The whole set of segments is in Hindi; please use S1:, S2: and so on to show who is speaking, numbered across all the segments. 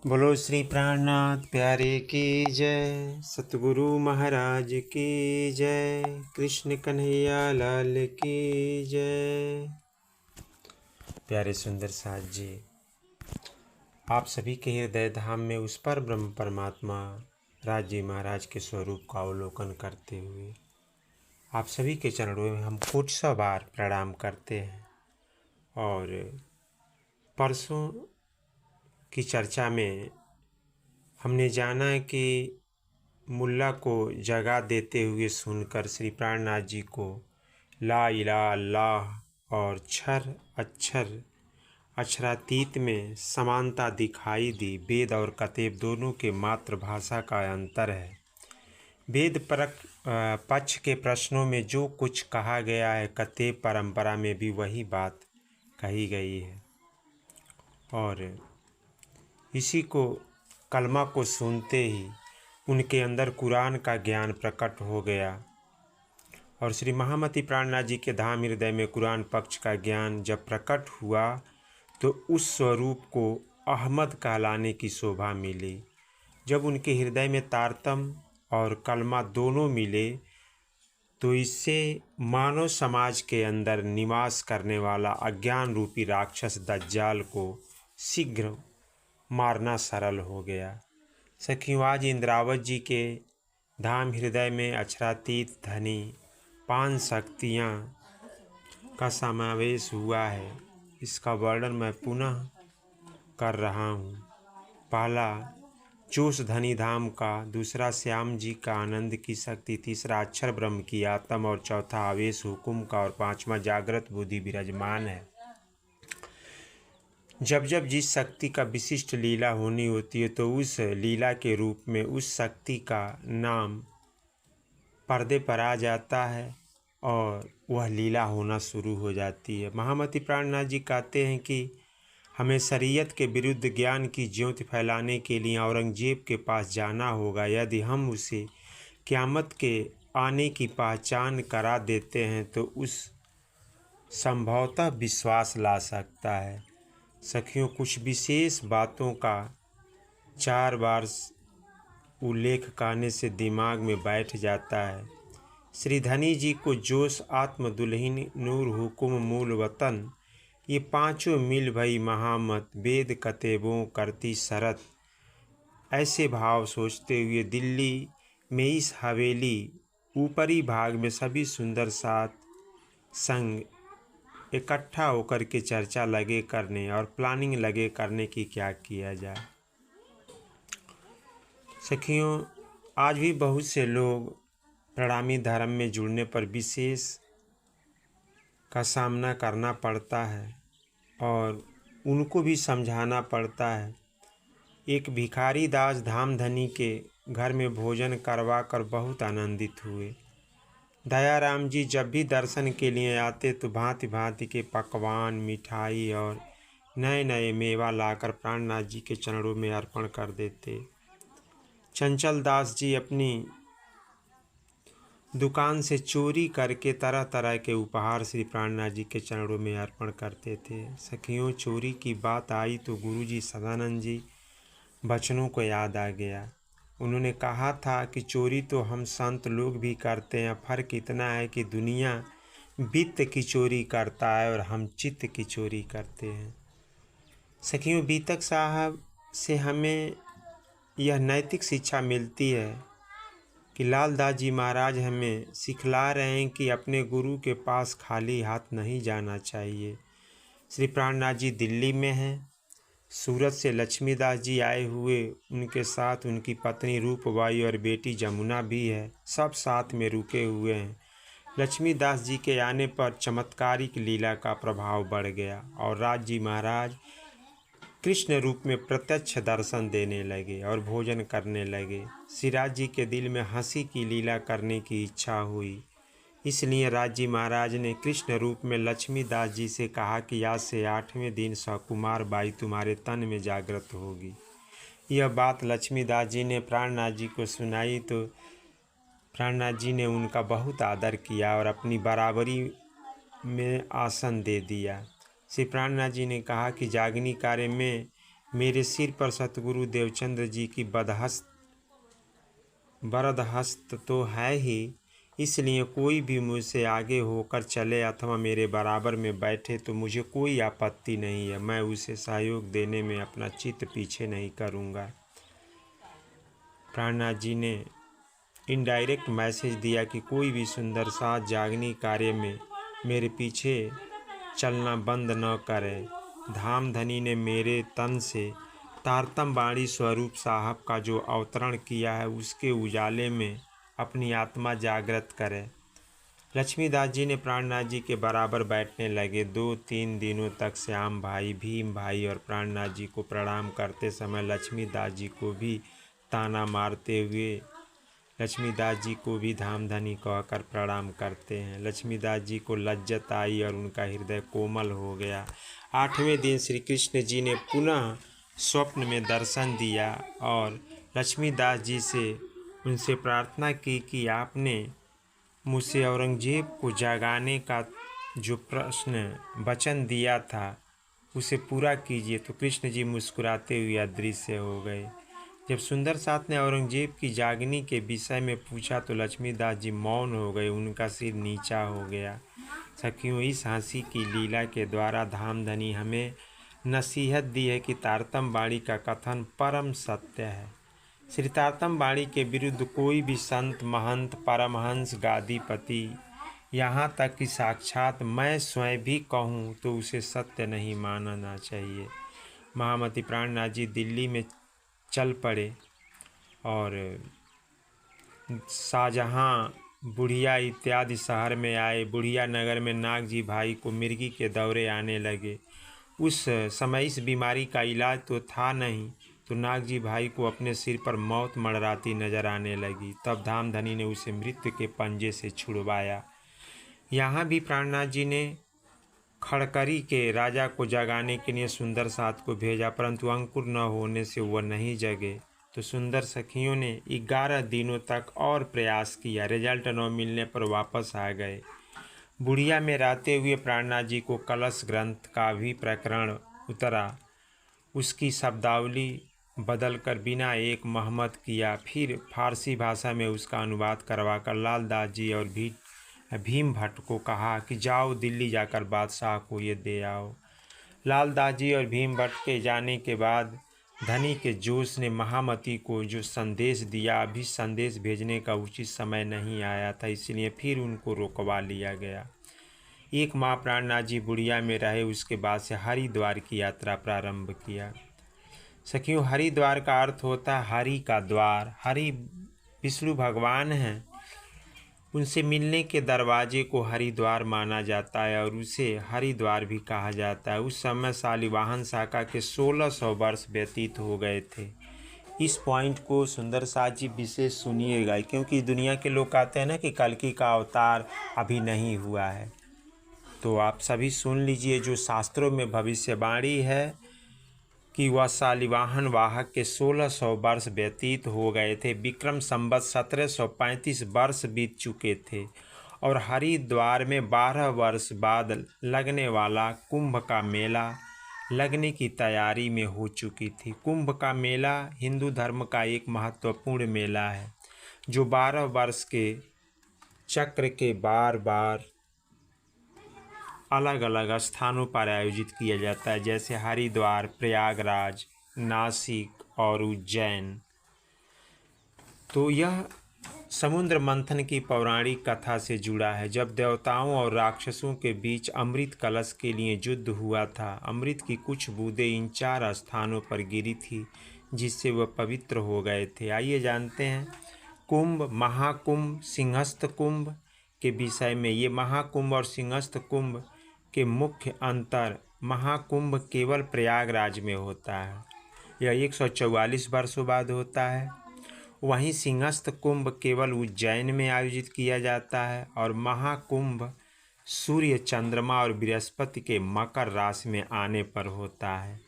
S1: बोलो श्री प्राणनाथ प्यारे की जय, सतगुरु महाराज की जय, कृष्ण कन्हैया लाल की जय। प्यारे सुंदर साथ जी, आप सभी के हृदय धाम में उस पर ब्रह्म परमात्मा राज जी महाराज के स्वरूप का अवलोकन करते हुए आप सभी के चरणों में हम कोटि 100 बार प्रणाम करते हैं। और परसों की चर्चा में हमने जाना कि मुल्ला को जगा देते हुए सुनकर श्री प्राणनाथ जी को ला इलाहा अल्लाह और क्षर अक्षर अक्षरातीत में समानता दिखाई दी। वेद और कतेब दोनों के मातृभाषा का अंतर है। वेद परक पक्ष के प्रश्नों में जो कुछ कहा गया है, कतेब परंपरा में भी वही बात कही गई है। और इसी को कलमा को सुनते ही उनके अंदर कुरान का ज्ञान प्रकट हो गया। और श्री महामती प्राणनाथ जी के धाम हृदय में कुरान पक्ष का ज्ञान जब प्रकट हुआ तो उस स्वरूप को अहमद कहलाने की शोभा मिली। जब उनके हृदय में तारतम और कलमा दोनों मिले तो इससे मानव समाज के अंदर निवास करने वाला अज्ञान रूपी राक्षस दज्जाल को शीघ्र मारना सरल हो गया। सखियों, आज इंद्रावत जी के धाम हृदय में अक्षरातीत धनी 5 शक्तियाँ का समावेश हुआ है। इसका वर्णन मैं पुनः कर रहा हूँ। पहला जोश धनी धाम का, दूसरा श्याम जी का आनंद की शक्ति, तीसरा अक्षर ब्रह्म की आत्म और चौथा आवेश हुकुम का और पांचवा जागृत बुद्धि विराजमान है। जब जब जिस शक्ति का विशिष्ट लीला होनी होती है तो उस लीला के रूप में उस शक्ति का नाम पर्दे पर आ जाता है और वह लीला होना शुरू हो जाती है। महामती प्राणनाथ जी कहते हैं कि हमें शरीयत के विरुद्ध ज्ञान की ज्योति फैलाने के लिए औरंगजेब के पास जाना होगा। यदि हम उसे क़यामत के आने की पहचान करा देते हैं तो उस संभवतः विश्वास ला सकता है। सखियों, कुछ विशेष बातों का 4 बार उल्लेख करने से दिमाग में बैठ जाता है। श्री धनी जी को जोश, आत्म, दुल्हिन, नूर, हुकुम, मूल वतन, ये पांचों मिल भई महामत, वेद कतेबों करती शरत, ऐसे भाव सोचते हुए दिल्ली में इस हवेली ऊपरी भाग में सभी सुंदर साथ संग इकट्ठा होकर के चर्चा लगे करने और प्लानिंग लगे करने की क्या किया जाए। सखियों, आज भी बहुत से लोग प्रणामी धर्म में जुड़ने पर विशेष का सामना करना पड़ता है और उनको भी समझाना पड़ता है। एक भिखारी दास धामधनी के घर में भोजन करवा कर बहुत आनंदित हुए। दयाराम जी जब भी दर्शन के लिए आते तो भांति भांति के पकवान, मिठाई और नए नए मेवा लाकर प्राणनाथ जी के चरणों में अर्पण कर देते। चंचल दास जी अपनी दुकान से चोरी करके तरह तरह के उपहार श्री प्राणनाथ जी के चरणों में अर्पण करते थे। सखियों, चोरी की बात आई तो गुरुजी सदानंद जी बचनों को याद आ गया। उन्होंने कहा था कि चोरी तो हम संत लोग भी करते हैं, फ़र्क इतना है कि दुनिया वित्त की चोरी करता है और हम चित्त की चोरी करते हैं। सखियों, बीतक साहब से हमें यह नैतिक शिक्षा मिलती है कि लालदास जी महाराज हमें सिखला रहे हैं कि अपने गुरु के पास खाली हाथ नहीं जाना चाहिए। श्री प्राणनाथ जी दिल्ली में हैं। सूरत से लक्ष्मीदास जी आए हुए, उनके साथ उनकी पत्नी रूपबाई और बेटी जमुना भी है। सब साथ में रुके हुए हैं। लक्ष्मीदास जी के आने पर चमत्कारिक लीला का प्रभाव बढ़ गया और राज जी महाराज कृष्ण रूप में प्रत्यक्ष दर्शन देने लगे और भोजन करने लगे। सिराज जी के दिल में हंसी की लीला करने की इच्छा हुई। इसलिए राज जी महाराज ने कृष्ण रूप में लक्ष्मीदास जी से कहा कि आज से 8वें दिन सकुमार बाई तुम्हारे तन में जागृत होगी। यह बात लक्ष्मीदास जी ने प्राणनाथ जी को सुनाई तो प्राणनाथ जी ने उनका बहुत आदर किया और अपनी बराबरी में आसन दे दिया। श्री प्राणनाथ जी ने कहा कि जागनी कार्य में मेरे सिर पर सतगुरु देवचंद्र जी की वरदहस्त तो है ही, इसलिए कोई भी मुझसे आगे होकर चले अथवा मेरे बराबर में बैठे तो मुझे कोई आपत्ति नहीं है। मैं उसे सहयोग देने में अपना चित्त पीछे नहीं करूँगा। प्राणनाथ जी ने इनडायरेक्ट मैसेज दिया कि कोई भी सुंदर साथ जागनी कार्य में मेरे पीछे चलना बंद न करे। धामधनी ने मेरे तन से तारतम बाणी स्वरूप साहब का जो अवतरण किया है उसके उजाले में अपनी आत्मा जागृत करे। लक्ष्मीदास जी ने प्राणनाथ जी के बराबर बैठने लगे। 2-3 दिनों तक श्याम भाई, भीम भाई और प्राणनाथ जी को प्रणाम करते समय लक्ष्मीदास जी को भी ताना मारते हुए लक्ष्मीदास जी को भी धामधनी कहकर प्रणाम करते हैं। लक्ष्मीदास जी को लज्जत आई और उनका हृदय कोमल हो गया। 8वें दिन श्री कृष्ण जी ने पुनः स्वप्न में दर्शन दिया और लक्ष्मीदास जी से उनसे प्रार्थना की कि आपने मुझसे औरंगजेब को जगाने का जो वचन दिया था उसे पूरा कीजिए। तो कृष्ण जी मुस्कुराते हुए अदृश्य हो गए। जब सुंदर साथ ने औरंगजेब की जागनी के विषय में पूछा तो लक्ष्मीदास जी मौन हो गए, उनका सिर नीचा हो गया। सखियों, इस हंसी की लीला के द्वारा धामधनी हमें नसीहत दी है कि तारतम बाणी का कथन परम सत्य है। श्री तारतम बाणी के विरुद्ध कोई भी संत, महंत, परमहंस, गादीपति, यहाँ तक कि साक्षात मैं स्वयं भी कहूँ तो उसे सत्य नहीं मानना चाहिए। महामती प्राणनाथ जी दिल्ली में चल पड़े और शाहजहाँ, बुढ़िया इत्यादि शहर में आए। बुढ़िया नगर में नाग जी भाई को मिर्गी के दौरे आने लगे। उस समय इस बीमारी का इलाज तो था नहीं, तो नाग जी भाई को अपने सिर पर मौत मंडराती नजर आने लगी। तब धामधनी ने उसे मृत्यु के पंजे से छुड़वाया। यहाँ भी प्राणनाथ जी ने खड़करी के राजा को जगाने के लिए सुंदर साथ को भेजा, परंतु अंकुर न होने से वह नहीं जगे। तो सुंदर सखियों ने 11 दिनों तक और प्रयास किया। रिजल्ट न मिलने पर वापस आ गए। बुढ़िया में रहते हुए प्राणनाथ जी को कलश ग्रंथ का भी प्रकरण उतरा। उसकी शब्दावली बदलकर बिना एक महमत किया। फिर फारसी भाषा में उसका अनुवाद करवाकर लालदास जी और भीम भट्ट को कहा कि जाओ दिल्ली जाकर बादशाह को ये दे आओ। लालदास जी और भीम भट्ट के जाने के बाद धनी के जोश ने महामती को जो संदेश दिया, अभी संदेश भेजने का उचित समय नहीं आया था, इसलिए फिर उनको रोकवा लिया गया। 1 माह प्राणनाथ जी बुढ़िया में रहे। उसके बाद से हरिद्वार की यात्रा प्रारंभ किया। सखियों, हरिद्वार का अर्थ होता है हरि का द्वार। हरि विष्णु भगवान हैं, उनसे मिलने के दरवाजे को हरिद्वार माना जाता है और उसे हरिद्वार भी कहा जाता है। उस समय शालिवाहन शाखा के 1600 वर्ष व्यतीत हो गए थे। इस पॉइंट को सुंदर साथ जी विशेष सुनिएगा, क्योंकि दुनिया के लोग कहते हैं ना कि कल्कि का अवतार अभी नहीं हुआ है। तो आप सभी सुन लीजिए, जो शास्त्रों में भविष्यवाणी है कि वह शालिवाहन वाहक के 1600 वर्ष व्यतीत हो गए थे। विक्रम संवत 1735 वर्ष बीत चुके थे और हरिद्वार में 12 वर्ष बाद लगने वाला कुंभ का मेला लगने की तैयारी में हो चुकी थी। कुंभ का मेला हिंदू धर्म का एक महत्वपूर्ण मेला है जो 12 वर्ष के चक्र के बार बार अलग अलग स्थानों पर आयोजित किया जाता है, जैसे हरिद्वार, प्रयागराज, नासिक और उज्जैन। तो यह समुद्र मंथन की पौराणिक कथा से जुड़ा है। जब देवताओं और राक्षसों के बीच अमृत कलश के लिए युद्ध हुआ था, अमृत की कुछ बूंदें इन 4 स्थानों पर गिरी थी जिससे वह पवित्र हो गए थे। आइए जानते हैं कुंभ, महाकुंभ, सिंहस्थ कुंभ के विषय में। ये महाकुंभ और सिंहस्थ कुंभ के मुख्य अंतर: महाकुंभ केवल प्रयागराज में होता है, यह 144 वर्षों बाद होता है। वहीं सिंहस्थ कुंभ केवल उज्जैन में आयोजित किया जाता है और महाकुंभ सूर्य, चंद्रमा और बृहस्पति के मकर राशि में आने पर होता है,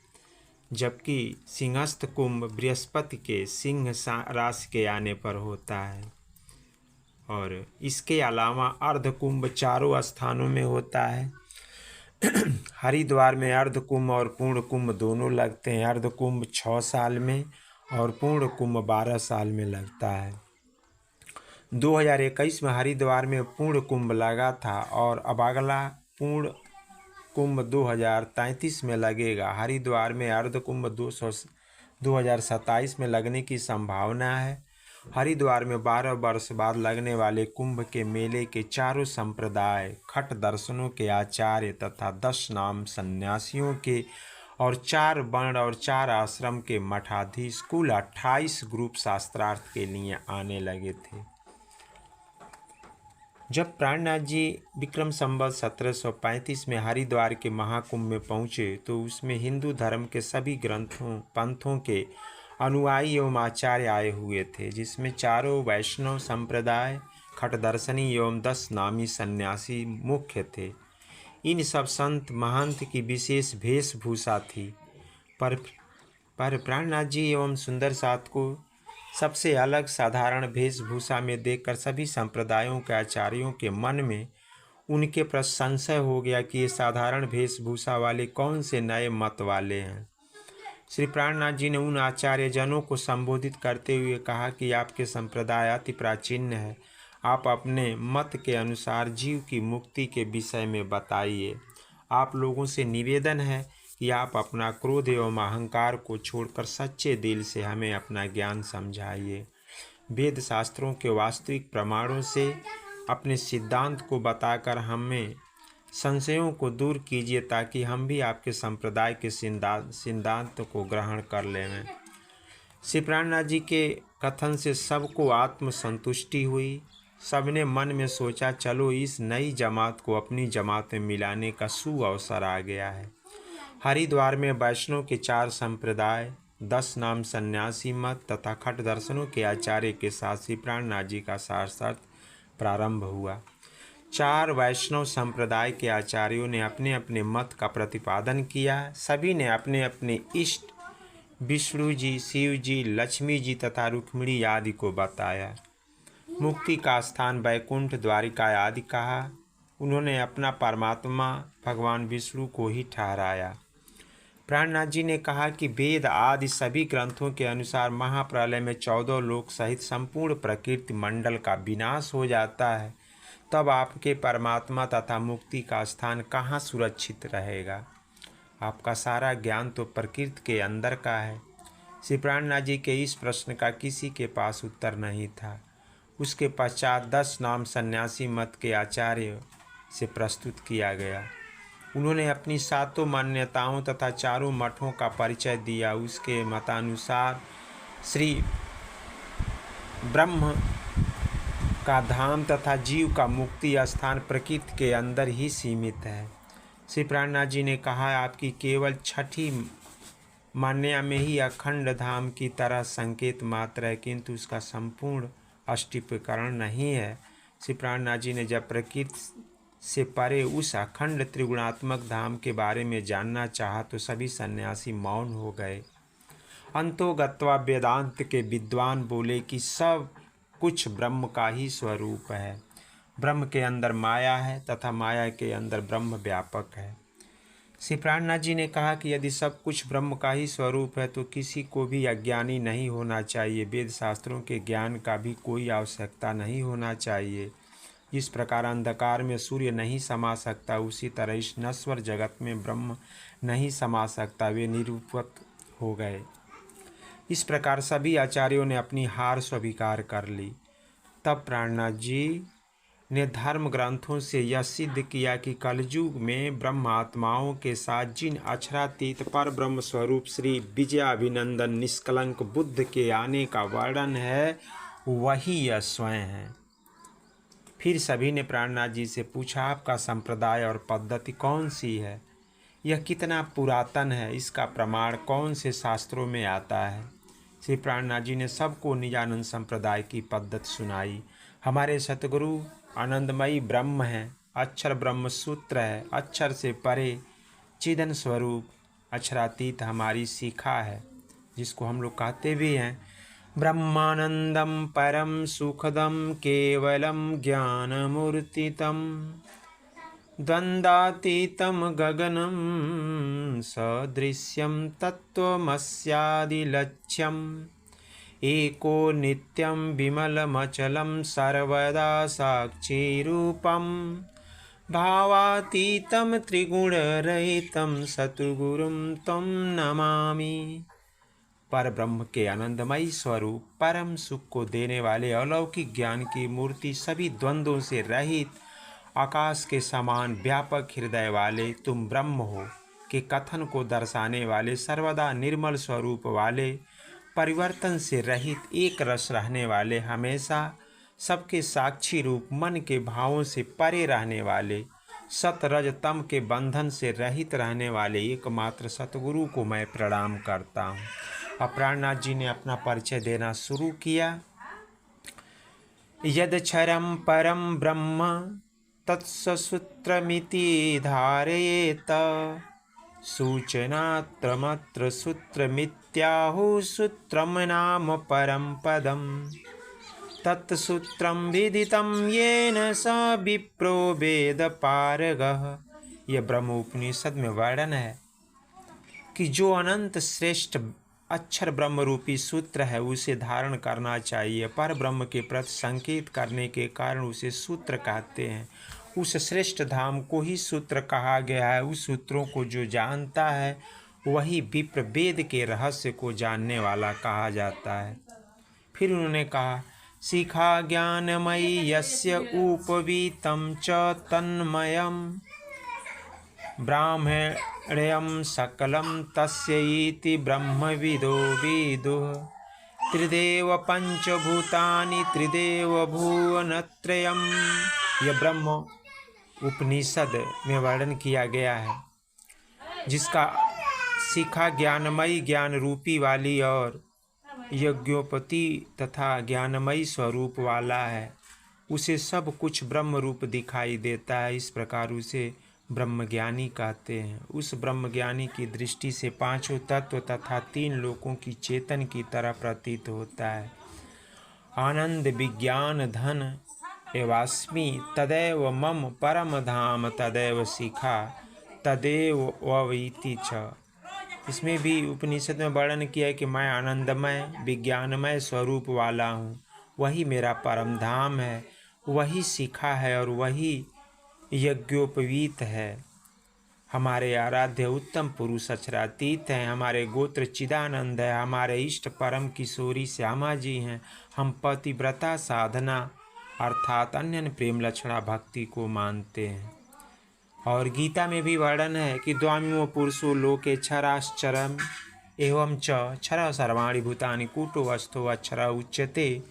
S1: जबकि सिंहस्थ कुंभ बृहस्पति के सिंह राशि के आने पर होता है। और इसके अलावा अर्ध कुंभ 4 स्थानों में होता है। हरिद्वार में अर्ध कुंभ और पूर्ण कुंभ दोनों लगते हैं। अर्ध कुंभ 6 साल में और पूर्ण कुंभ 12 साल में लगता है। 2021 में हरिद्वार में पूर्ण कुंभ लगा था और अब अगला पूर्ण कुंभ 2033 में लगेगा। हरिद्वार में अर्ध कुंभ 2027 में लगने की संभावना है। हरिद्वार में 12 वर्ष बाद लगने वाले कुंभ के मेले के चारों संप्रदाय, खट दर्शनों के आचार्य तथा 10 नाम सन्यासियों के और 4 वर्ण और 4 आश्रम के मठाधीश, कुल 28 ग्रुप शास्त्रार्थ के लिए आने लगे थे। जब प्राणनाथ जी विक्रम संवत 1735 में हरिद्वार के महाकुंभ में पहुँचे तो उसमें हिंदू धर्म के सभी पंथों के अनुयायी एवं आचार्य आए हुए थे, जिसमें चारों वैष्णव संप्रदाय, खटदर्शनी एवं 10 नामी सन्यासी मुख्य थे। इन सब संत महंत की विशेष वेशभूषा थी, पर प्राणनाथ जी एवं सुंदर साथ को सबसे अलग साधारण वेशभूषा में देखकर सभी संप्रदायों के आचार्यों के मन में उनके प्रति संशय हो गया कि ये साधारण वेशभूषा वाले कौन से नए मत वाले हैं। श्री प्राणनाथ जी ने उन आचार्य जनों को संबोधित करते हुए कहा कि आपके संप्रदाय अति प्राचीन है, आप अपने मत के अनुसार जीव की मुक्ति के विषय में बताइए। आप लोगों से निवेदन है कि आप अपना क्रोध एवं अहंकार को छोड़कर सच्चे दिल से हमें अपना ज्ञान समझाइए। वेद शास्त्रों के वास्तविक प्रमाणों से अपने सिद्धांत को बताकर हमें संशयों को दूर कीजिए, ताकि हम भी आपके संप्रदाय के सिद्धांत को ग्रहण कर लें। श्री प्राणनाथ जी के कथन से सबको आत्म संतुष्टि हुई। सबने मन में सोचा, चलो इस नई जमात को अपनी जमात में मिलाने का सुअवसर आ गया है। हरिद्वार में वैष्णव के 4 संप्रदाय, 10 नाम सन्यासी मत तथा खट दर्शनों के आचार्य के साथ श्री प्राणनाथ जी का शास्त्रार्थ प्रारंभ हुआ। 4 वैष्णव संप्रदाय के आचार्यों ने अपने अपने मत का प्रतिपादन किया। सभी ने अपने अपने इष्ट विष्णु जी, शिव जी, लक्ष्मी जी तथा रुक्मिणी आदि को बताया। मुक्ति का स्थान वैकुंठ, द्वारिका आदि कहा। उन्होंने अपना परमात्मा भगवान विष्णु को ही ठहराया। प्राणनाथ जी ने कहा कि वेद आदि सभी ग्रंथों के अनुसार महाप्रलय में 14 लोक सहित संपूर्ण प्रकृति मंडल का विनाश हो जाता है, तब आपके परमात्मा तथा मुक्ति का स्थान कहाँ सुरक्षित रहेगा। आपका सारा ज्ञान तो प्रकृति के अंदर का है। श्री प्राणनाथ जी के इस प्रश्न का किसी के पास उत्तर नहीं था। उसके पश्चात 10 नाम सन्यासी मत के आचार्य से प्रस्तुत किया गया। उन्होंने अपनी 7 मान्यताओं तथा 4 मठों का परिचय दिया। उसके मतानुसार श्री ब्रह्म का धाम तथा जीव का मुक्ति स्थान प्रकृति के अंदर ही सीमित है। श्री प्राणनाथ जी ने कहा, आपकी केवल 6ठी मान्यता में ही अखंड धाम की तरह संकेत मात्र है, किंतु उसका संपूर्ण अस्तित्वकरण नहीं है। श्री प्राणनाथ जी ने जब प्रकृति से परे उस अखंड त्रिगुणात्मक धाम के बारे में जानना चाहा तो सभी सन्यासी मौन हो गए। अंतोगत्वा वेदांत के विद्वान बोले कि सब कुछ ब्रह्म का ही स्वरूप है। ब्रह्म के अंदर माया है तथा माया के अंदर ब्रह्म व्यापक है। श्री प्राणनाथ जी ने कहा कि यदि सब कुछ ब्रह्म का ही स्वरूप है तो किसी को भी अज्ञानी नहीं होना चाहिए। वेद शास्त्रों के ज्ञान का भी कोई आवश्यकता नहीं होना चाहिए। जिस प्रकार अंधकार में सूर्य नहीं समा सकता, उसी तरह इस नश्वर जगत में ब्रह्म नहीं समा सकता। वे निरूपक हो गए। इस प्रकार सभी आचार्यों ने अपनी हार स्वीकार कर ली। तब प्राणनाथ जी ने धर्म ग्रंथों से यह सिद्ध किया कि कलयुग में ब्रह्म आत्माओं के साथ जिन अक्षरातीत पर ब्रह्म स्वरूप श्री विजयाभिनंदन निष्कलंक बुद्ध के आने का वर्णन है, वही यह स्वयं है। फिर सभी ने प्राणनाथ जी से पूछा, आपका संप्रदाय और पद्धति कौन सी है? यह कितना पुरातन है? इसका प्रमाण कौन से शास्त्रों में आता है? श्री प्राणनाथ जी ने सबको निजानंद संप्रदाय की पद्धति सुनाई। हमारे सतगुरु आनंदमयी ब्रह्म है, अक्षर ब्रह्म सूत्र है, अक्षर से परे चिदन स्वरूप अक्षरातीत हमारी शिखा है, जिसको हम लोग कहते भी हैं ब्रह्मानंदम परम सुखदम केवलम ज्ञानमूर्तितम। द्वन्द्वातीतं गगनं सदृश्यं तत्त्वमस्यादिलक्ष्यम् एको नित्यं विमलमचलं सर्वदा साक्षीरूपं भावातीतं त्रिगुणरहितं सद्गुरुं तं नमामि। पर ब्रह्म के आनंदमयी स्वरूप, परम सुख को देने वाले अलौकिक ज्ञान की मूर्ति, सभी द्वंद्वों से रहित, आकाश के समान व्यापक हृदय वाले तुम ब्रह्म हो के कथन को दर्शाने वाले, सर्वदा निर्मल स्वरूप वाले, परिवर्तन से रहित, एक रस रहने वाले, हमेशा सबके साक्षी रूप, मन के भावों से परे रहने वाले, सत रज तम के बंधन से रहित रहने वाले एकमात्र सतगुरु को मैं प्रणाम करता हूँ। अब प्राणनाथ जी ने अपना परिचय देना शुरू किया। यदक्षरं परम ब्रह्म तत्सूत्रमिति धारयेत सूचनात्रमत्र सूत्रमित्याहुः सूत्रं नाम परम पदम् तत्सूत्रं विदितं येन स विप्रो वेद पारगः। यह ब्रह्म उपनिषद में वर्णन है कि जो अनंत श्रेष्ठ अक्षर ब्रह्म रूपी सूत्र है उसे धारण करना चाहिए। पर ब्रह्म के प्रति संकेत करने के कारण उसे सूत्र कहते हैं। उस श्रेष्ठ धाम को ही सूत्र कहा गया है। उस सूत्रों को जो जानता है वही विप्र, वेद के रहस्य को जानने वाला कहा जाता है। फिर उन्होंने कहा, शिखा ज्ञानमयी यस्य उपवीतं च तन्मयम् ब्राह्मण्यं सकलं तस्य इति ब्रह्मविदो विदुः। त्रिदेव पंचभूतानि त्रिदेव भुवनत्रयम्। यह ब्रह्म उपनिषद में वर्णन किया गया है, जिसका शिखा ज्ञानमयी, ज्ञान रूपी वाली और यज्ञोपति तथा ज्ञानमयी स्वरूप वाला है। उसे सब कुछ ब्रह्म रूप दिखाई देता है। इस प्रकार उसे ब्रह्मज्ञानी कहते हैं। उस ब्रह्मज्ञानी की दृष्टि से पांचों तत्व तथा तीन लोकों की चेतन की तरह प्रतीत होता है। आनंद विज्ञान धन एवास्मि तदैव मम परम धाम तदैव शिखा तदैव वैति छ। इसमें भी उपनिषद में वर्णन किया है कि मैं आनंदमय विज्ञानमय स्वरूप वाला हूँ, वही मेरा परम धाम है, वही शिखा है और वही यज्ञोपवीत है। हमारे आराध्य उत्तम पुरुष अक्षरातीत हैं। हमारे गोत्र चिदानंद है। हमारे इष्ट परम किशोरी श्यामा जी हैं। हम पतिव्रता साधना अर्थात अन्य प्रेम लक्षणा भक्ति को मानते हैं। और गीता में भी वर्णन है कि द्वामियो पुरुषो लोके क्षराश्चरम एवं च क्षर सर्वाणि भूतानि कूटो अस्थो अक्षर उच्यते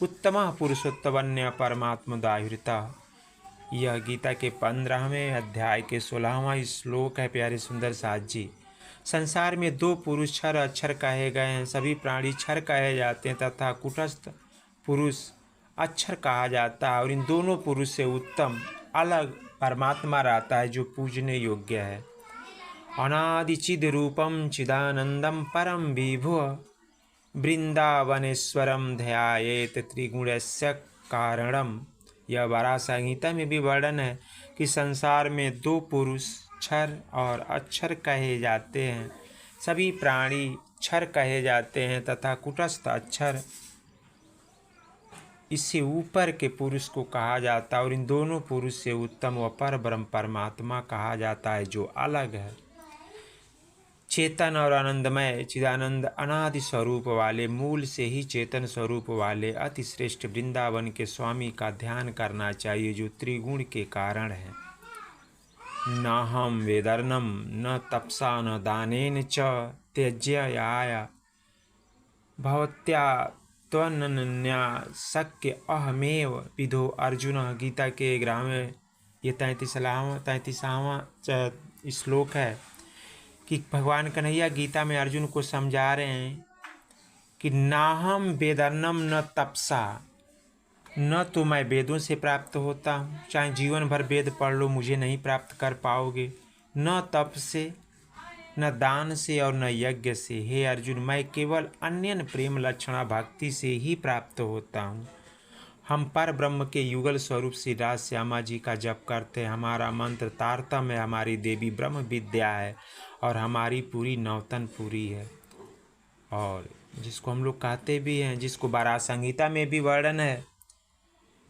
S1: उत्तमः पुरुषोत्तमन्य परमात्मदाहृतः। यह गीता के 15वें अध्याय के 16वां श्लोक है। प्यारे सुंदर साथ जी, संसार में दो पुरुष क्षर अक्षर कहे गए हैं। सभी प्राणी क्षर कहे जाते हैं तथा कुटस्थ पुरुष अक्षर कहा जाता है। और इन दोनों पुरुष से उत्तम अलग परमात्मा रहता है जो पूजने योग्य है। अनादिचिद रूपम चिदानंदम परम विभु वृंदावनेश्वरम ध्यायेत त्रिगुणस्य कारणम। यह वराह संहिता में भी वर्णन है कि संसार में दो पुरुष क्षर और अक्षर कहे जाते हैं। सभी प्राणी क्षर कहे जाते हैं तथा कुटस्थ अक्षर इससे ऊपर के पुरुष को कहा जाता है। और इन दोनों पुरुष से उत्तम व पर ब्रह्म परमात्मा कहा जाता है जो अलग है। चेतन और आनंदमय चिदानंद अनादि स्वरूप वाले, मूल से ही चेतन स्वरूप वाले अति श्रेष्ठ वृंदावन के स्वामी का ध्यान करना चाहिए जो त्रिगुण के कारण है। न हम वेदर्नम न तपसा न दानेन च त्यज्याय भवत्या त्वनन्या शक्य अहमेव विधो अर्जुन। गीता के 11वें ये 33वां श्लोक है कि भगवान कन्हैया गीता में अर्जुन को समझा रहे हैं कि नाहम वेदर्नम न तपसा, न तो मैं वेदों से प्राप्त होता हूँ, चाहे जीवन भर वेद पढ़ लो मुझे नहीं प्राप्त कर पाओगे, न तप से, न दान से और न यज्ञ से। हे अर्जुन, मैं केवल अन्य प्रेम लक्षणा भक्ति से ही प्राप्त होता हूँ। हम पर ब्रह्म के युगल स्वरूप श्री राज श्यामा जी का जप करते हैं। हमारा मंत्र तारतम है, हमारी देवी ब्रह्म विद्या है और हमारी पूरी नौतन पूरी है। और जिसको हम लोग कहते भी हैं, जिसको बारह संहिता में भी वर्णन है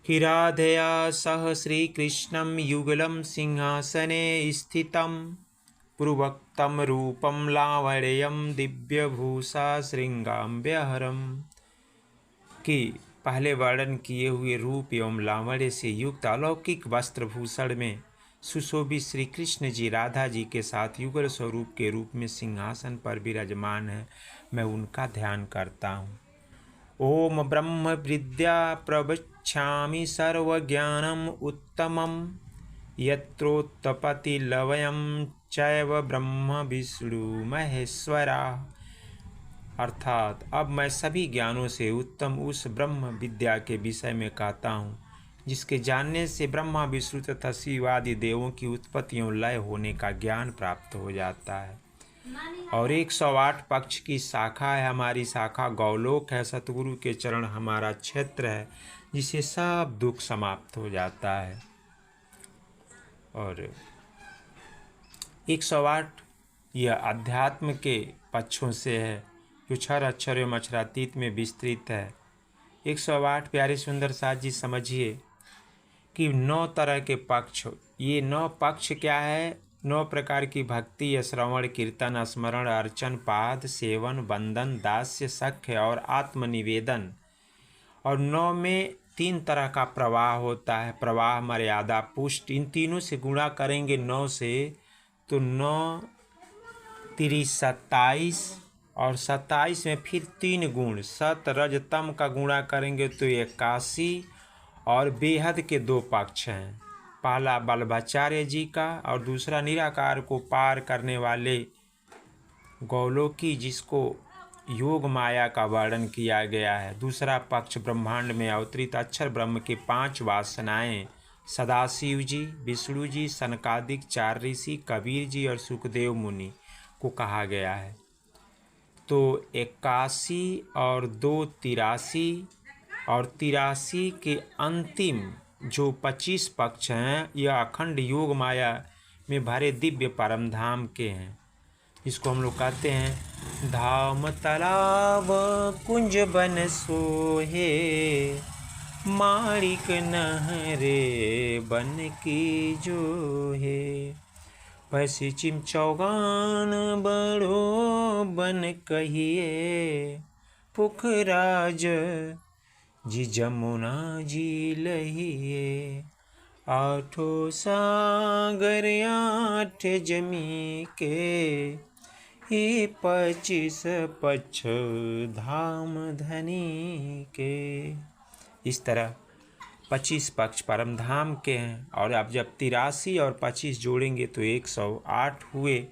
S1: कि राधया सह श्री कृष्णम युगलम सिंहासने स्थितम पूर्वोक्तम रूपम लावण्यम दिव्यभूषा श्रृंगाम्यहरम, कि पहले वर्णन किए हुए रूप एवं लावण्य से युक्त अलौकिक वस्त्रभूषण में सुशोभित श्री कृष्ण जी राधा जी के साथ युगल स्वरूप के रूप में सिंहासन पर विराजमान है। मैं उनका ध्यान करता हूँ। ओम ब्रह्म विद्या प्रवक्ष्यामि सर्वज्ञानम उत्तमम यत्रोत्पत्ति लवयम चैव ब्रह्म विष्णु महेश्वरा। अर्थात अब मैं सभी ज्ञानों से उत्तम उस ब्रह्म विद्या के विषय में कहता हूँ, जिसके जानने से ब्रह्मा विष्णु तथा शिव आदि देवों की उत्पत्ति एवं लय होने का ज्ञान प्राप्त हो जाता है। और 108 पक्ष की शाखा है। हमारी शाखा गौलोक है। सतगुरु के चरण हमारा क्षेत्र है, जिससे सब दुख समाप्त हो जाता है। और 108 यह अध्यात्म के पक्षों से है, जो 6 अक्षर एवं अक्षरातीत में विस्तृत है। 108 प्यारे सुंदर साथ जी समझिए कि 9 तरह के पक्ष। ये 9 पक्ष क्या है? 9 प्रकार की भक्ति है: श्रवण, कीर्तन, स्मरण, अर्चन, पाद सेवन, वंदन, दास्य, सख्य और आत्मनिवेदन। और 9 में 3 तरह का प्रवाह होता है: प्रवाह, मर्यादा, पुष्ट। इन तीनों से गुणा करेंगे 9 से तो 9 30 27, और 27 में फिर 3 गुण सत रज तम का गुणा करेंगे तो 81। और बेहद के 2 पक्ष हैं, पहला बल्लभाचार्य जी का और दूसरा निराकार को पार करने वाले गौलोकी, जिसको योग माया का वर्णन किया गया है। दूसरा पक्ष ब्रह्मांड में अवतरित अक्षर ब्रह्म के 5 वासनाएं सदाशिव जी, विष्णु जी, सनकादिक 4 ऋषि, कबीर जी और सुखदेव मुनि को कहा गया है। तो 81 और 2 83, और 83 के अंतिम जो 25 पक्ष हैं, यह अखंड योग माया में भरे दिव्य परम धाम के हैं, इसको हम लोग कहते हैं धाम तालाब कुंज बन सोहे, माणिक नहरे बन की जो है, पश्चिम चौगान बड़ो बन कहिए, पुखराज जी जमुना जी लहिए, 8 सागर 8 जमी के, ये 25 पक्ष धाम धनी के। इस तरह 25 पक्ष परम धाम के हैं। और अब जब 83 और 25 जोड़ेंगे तो 108 हुए।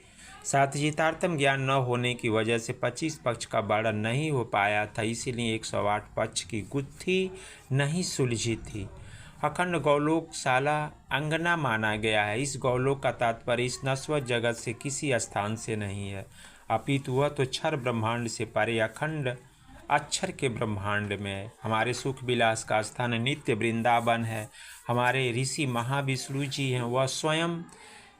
S1: साथ ही तारतम्य ज्ञान न होने की वजह से 25 पक्ष का वर्णन नहीं हो पाया था, इसीलिए 108 पक्ष की गुत्थी नहीं सुलझी थी। अखंड गौलोक शाला अंगना माना गया है। इस गौलोक का तात्पर्य इस नश्वर जगत से किसी स्थान से नहीं है, अपितु वह तो क्षर ब्रह्मांड से परे अखंड अक्षर के ब्रह्मांड में। हमारे सुख विलास का स्थान नित्य वृंदावन है। हमारे ऋषि महाविष्णु जी हैं, वह स्वयं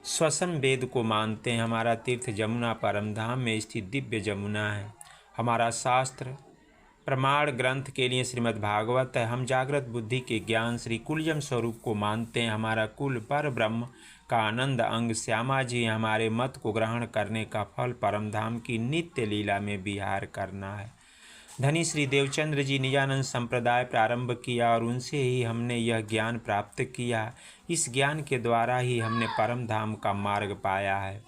S1: श्वसन वेद को मानते हैं। हमारा तीर्थ जमुना परम धाम में स्थित दिव्य जमुना है। हमारा शास्त्र प्रमाण ग्रंथ के लिए श्रीमद् भागवत है। हम जागृत बुद्धि के ज्ञान श्री कुलजम स्वरूप को मानते हैं। हमारा कुल पर ब्रह्म का आनंद अंग श्यामा जी, हमारे मत को ग्रहण करने का फल परम धाम की नित्य लीला में विहार करना है। धनी श्री देवचंद्र जी निजानंद संप्रदाय प्रारंभ किया और उनसे ही हमने यह ज्ञान प्राप्त किया। इस ज्ञान के द्वारा ही हमने परम धाम का मार्ग पाया है।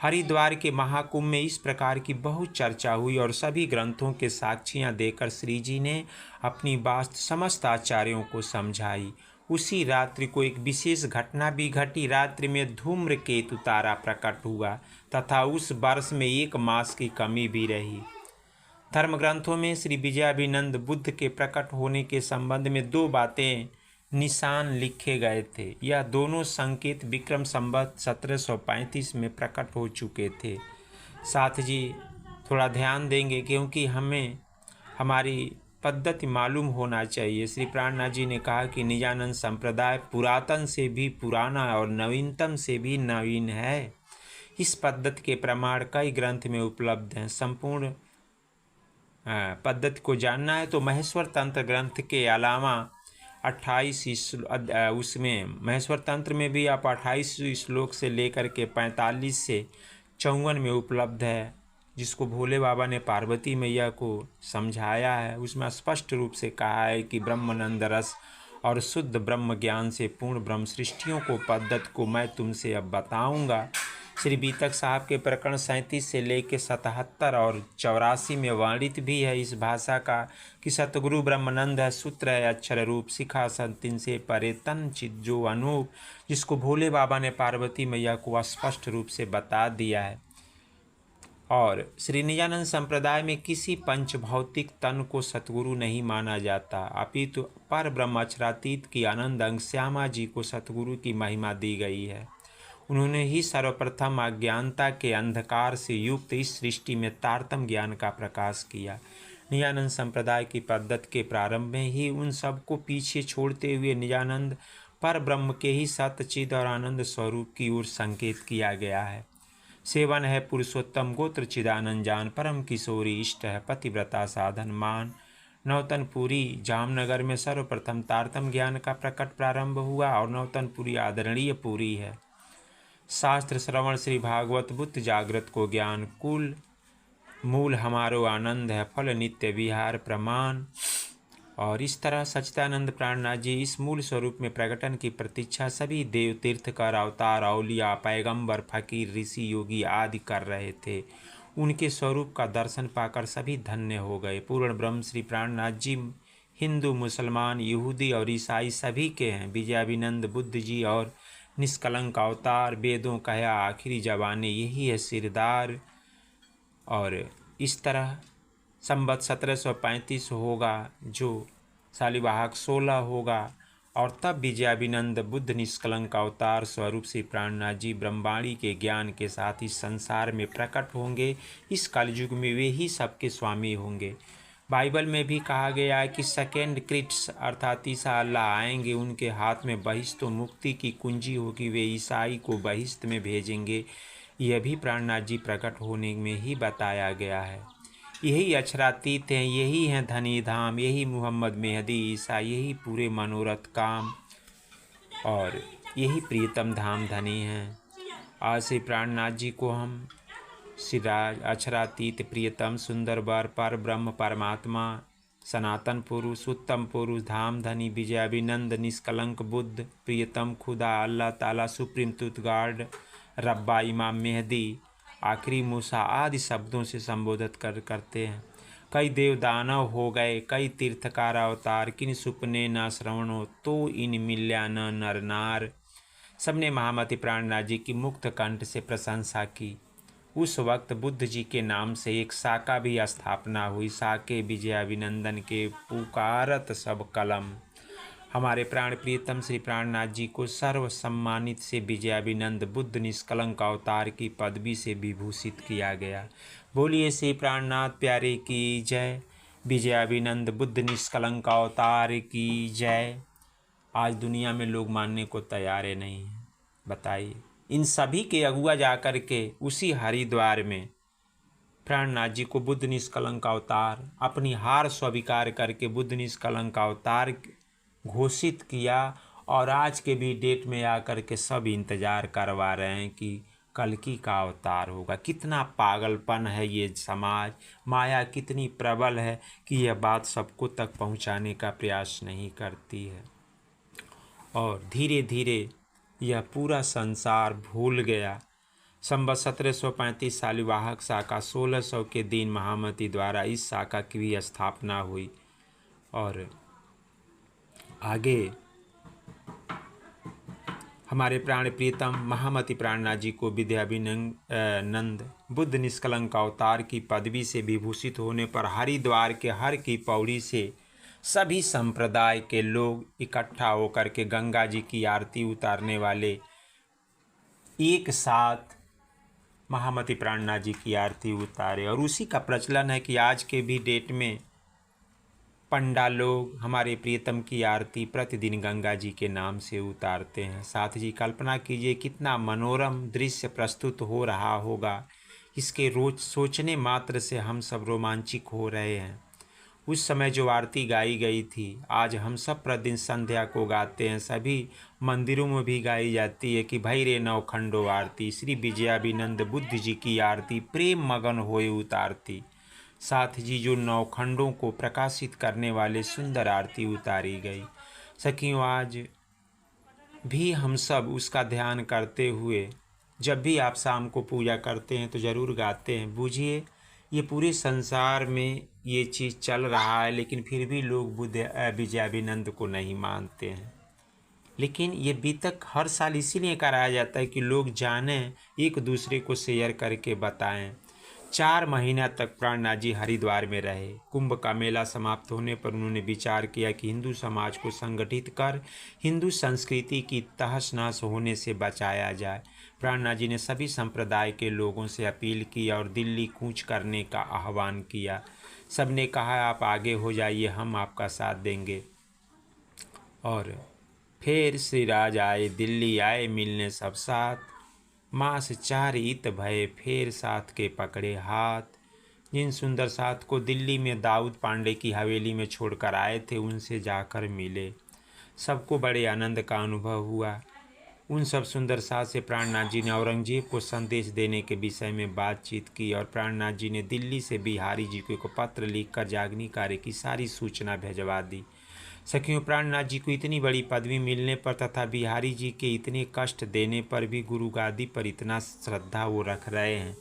S1: हरिद्वार के महाकुंभ में इस प्रकार की बहुत चर्चा हुई और सभी ग्रंथों के साक्षियां देकर श्री जी ने अपनी बात समस्त आचार्यों को समझाई। उसी रात्रि को एक विशेष घटना भी घटी। रात्रि में धूम्रकेतु तारा प्रकट हुआ तथा उस वर्ष में 1 मास की कमी भी रही। धर्म ग्रंथों में श्री विजयाभिनंद बुद्ध के प्रकट होने के संबंध में 2 बातें निशान लिखे गए थे। यह दोनों संकेत विक्रम संवत 1735 में प्रकट हो चुके थे। साथ जी थोड़ा ध्यान देंगे क्योंकि हमें हमारी पद्धति मालूम होना चाहिए। श्री प्राणनाथ जी ने कहा कि निजानंद संप्रदाय पुरातन से भी पुराना और नवीनतम से भी नवीन है। इस पद्धति के प्रमाण कई ग्रंथ में उपलब्ध हैं। संपूर्ण पद्धति को जानना है तो महेश्वर तंत्र ग्रंथ के अलावा 28 उसमें महेश्वर तंत्र में भी आप 28 श्लोक से लेकर के 45 से 54 में उपलब्ध है, जिसको भोले बाबा ने पार्वती मैया को समझाया है। उसमें स्पष्ट रूप से कहा है कि ब्रह्मानंद रस और शुद्ध ब्रह्म ज्ञान से पूर्ण ब्रह्म सृष्टियों को पद्धति को मैं तुमसे अब बताऊंगा। श्री बीतक साहब के प्रकरण 37 से लेकर 77 और 84 में वर्णित भी है इस भाषा का कि सतगुरु ब्रह्मानंद है, सूत्र है, अक्षर रूप, शिखा संतिन से परे तन चित जो अनूप, जिसको भोले बाबा ने पार्वती मैया को स्पष्ट रूप से बता दिया है। और श्री निजानंद संप्रदाय में किसी पंच भौतिक तन को सतगुरु नहीं माना जाता, अपितु पर ब्रह्म अक्षरातीत की आनंद अंग श्यामा जी को सतगुरु की महिमा दी गई है। उन्होंने ही सर्वप्रथम अज्ञानता के अंधकार से युक्त इस सृष्टि में तारतम ज्ञान का प्रकाश किया। निजानंद संप्रदाय की पद्धति के प्रारंभ में ही उन सबको पीछे छोड़ते हुए निजानंद पर ब्रह्म के ही सत्य चिद और आनंद स्वरूप की ओर संकेत किया गया है। सेवन है पुरुषोत्तम गोत्र चिदानंद जान, परम किशोरी इष्ट है पतिव्रता साधन मान। नौतनपुरी जामनगर में सर्वप्रथम तारतम ज्ञान का प्रकट प्रारंभ हुआ और नौतनपुरी आदरणीय पुरी है। शास्त्र श्रवण श्री भागवत बुद्ध जागृत को ज्ञान कुल मूल हमारो आनंद है, फल नित्य विहार प्रमाण। और इस तरह सच्चिदानंद प्राणनाथ जी इस मूल स्वरूप में प्रकटन की प्रतीक्षा सभी देव तीर्थकर अवतार औलिया पैगंबर फकीर ऋषि योगी आदि कर रहे थे। उनके स्वरूप का दर्शन पाकर सभी धन्य हो गए। पूर्ण ब्रह्म श्री प्राणनाथ जी हिंदू मुसलमान यहूदी और ईसाई सभी के हैं। विजयाभिनंद बुद्ध जी और निष्कलंक अवतार, वेदों कहा आखिरी जबाने यही है सिरदार। और इस तरह संवत 1735 होगा जो शालिवाहक 16 होगा और तब विजयाभिनंद बुद्ध निष्कलंक अवतार स्वरूप से प्राणनाथ जी ब्रह्मवाणी के ज्ञान के साथ इस संसार में प्रकट होंगे। इस कलयुग में वे ही सबके स्वामी होंगे। बाइबल में भी कहा गया है कि सेकेंड क्रिट्स अर्थात ईसा अल्लाह आएंगे, उनके हाथ में बहिश्त तो मुक्ति की कुंजी होगी, वे ईसाई को बहिश्त में भेजेंगे। यह भी प्राणनाथ जी प्रकट होने में ही बताया गया है। यही अक्षरातीत हैं, यही हैं धनी धाम, यही मोहम्मद मेहदी ईसा, यही पूरे मनोरथ काम और यही प्रियतम धाम धनी हैं। आज से प्राणनाथ जी को हम सिराज अक्षरातीत प्रियतम सुंदर वर पर ब्रह्म परमात्मा सनातन पुरुष उत्तम पुरुष धाम धनी विजयाभिनंद निष्कलंक बुद्ध प्रियतम खुदा अल्लाह ताला सुप्रीम टूथ गार्ड रब्बा इमाम मेहदी आखिरी मूसा आदि शब्दों से संबोधित करते हैं। कई देव दानव हो गए, कई तीर्थकार अवतार, किन सुपने न श्रवणो तो इन मिल्या न नर नार। सबने महामति प्राणनाथ जी की मुक्त कंठ से प्रशंसा की। उस वक्त बुद्ध जी के नाम से एक शाखा भी स्थापना हुई। साके विजयाभिनंदन के पुकारत सब कलम। हमारे प्राण प्रियतम श्री प्राणनाथ जी को सर्व सम्मानित से विजयाभिनंद बुद्ध निष्कलंक अवतार की पदवी से विभूषित किया गया। बोलिए श्री प्राणनाथ प्यारे की जय, विजयाभिनंद बुद्ध निष्कलंक अवतार की जय। आज दुनिया में लोग मानने को तैयार नहीं हैं। बताइए, इन सभी के अगुआ जाकर के उसी हरिद्वार में प्राणनाथ जी को बुद्ध निष्कलंक अवतार अपनी हार स्वीकार करके बुद्ध निष्कलंक अवतार घोषित किया। और आज के भी डेट में आकर के सब इंतज़ार करवा रहे हैं कि कल्कि का अवतार होगा। कितना पागलपन है ये समाज, माया कितनी प्रबल है कि यह बात सबको तक पहुंचाने का प्रयास नहीं करती है। और धीरे धीरे यह पूरा संसार भूल गया। संवत 1735 शालिवाहक शाखा 1600 के दिन महामति द्वारा इस शाखा की भी स्थापना हुई। और आगे हमारे प्राण प्रियतम महामति प्राणनाथ जी को विद्याभिनंद बुद्ध निष्कलंक अवतार की पदवी से विभूषित होने पर हरिद्वार के हर की पौड़ी से सभी संप्रदाय के लोग इकट्ठा होकर के गंगा जी की आरती उतारने वाले एक साथ महामति प्राणनाथ जी की आरती उतारे। और उसी का प्रचलन है कि आज के भी डेट में पंडा लोग हमारे प्रियतम की आरती प्रतिदिन गंगा जी के नाम से उतारते हैं। साथ जी कल्पना कीजिए कितना मनोरम दृश्य प्रस्तुत हो रहा होगा। इसके रोज सोचने मात्र से हम सब रोमांचित हो रहे हैं। उस समय जो आरती गाई गई थी आज हम सब प्रतिदिन संध्या को गाते हैं। सभी मंदिरों में भी गाई जाती है कि भई रे नवखंडो आरती, श्री विजयाभिनंद बुद्ध जी की आरती, प्रेम मगन होए उतारती। साथ जी जो नवखंडों को प्रकाशित करने वाले सुंदर आरती उतारी गई। सखियों आज भी हम सब उसका ध्यान करते हुए जब भी आप शाम को पूजा करते हैं तो ज़रूर गाते हैं। बूझिए ये पूरे संसार में ये चीज़ चल रहा है, लेकिन फिर भी लोग बुद्ध विजयाभिनंद को नहीं मानते हैं। लेकिन ये बीतक हर साल इसीलिए कराया जाता है कि लोग जानें, एक दूसरे को शेयर करके बताएं। 4 महीना तक प्राणनाथ जी हरिद्वार में रहे। कुंभ का मेला समाप्त होने पर उन्होंने विचार किया कि हिंदू समाज को संगठित कर हिंदू संस्कृति की तहस नहस होने से बचाया जाए। प्राणनाथ जी ने सभी संप्रदाय के लोगों से अपील की और दिल्ली कूच करने का आह्वान किया। सबने कहा आप आगे हो जाइए, हम आपका साथ देंगे। और फिर श्री राज आए, दिल्ली आए मिलने सब साथ। मास 4 इत भये, फेर साथ के पकड़े हाथ। जिन सुंदर साथ को दिल्ली में दाऊद पांडे की हवेली में छोड़कर आए थे उनसे जाकर मिले। सबको बड़े आनंद का अनुभव हुआ। उन सब सुंदर साथ से प्राणनाथ जी ने औरंगजेब को संदेश देने के विषय में बातचीत की और प्राणनाथ जी ने दिल्ली से बिहारी जी को पत्र लिखकर जागनी कार्य की सारी सूचना भिजवा दी। सखियों प्राणनाथ जी को इतनी बड़ी पदवी मिलने पर तथा बिहारी जी के इतने कष्ट देने पर भी गुरु गादी पर इतना श्रद्धा वो रख रहे हैं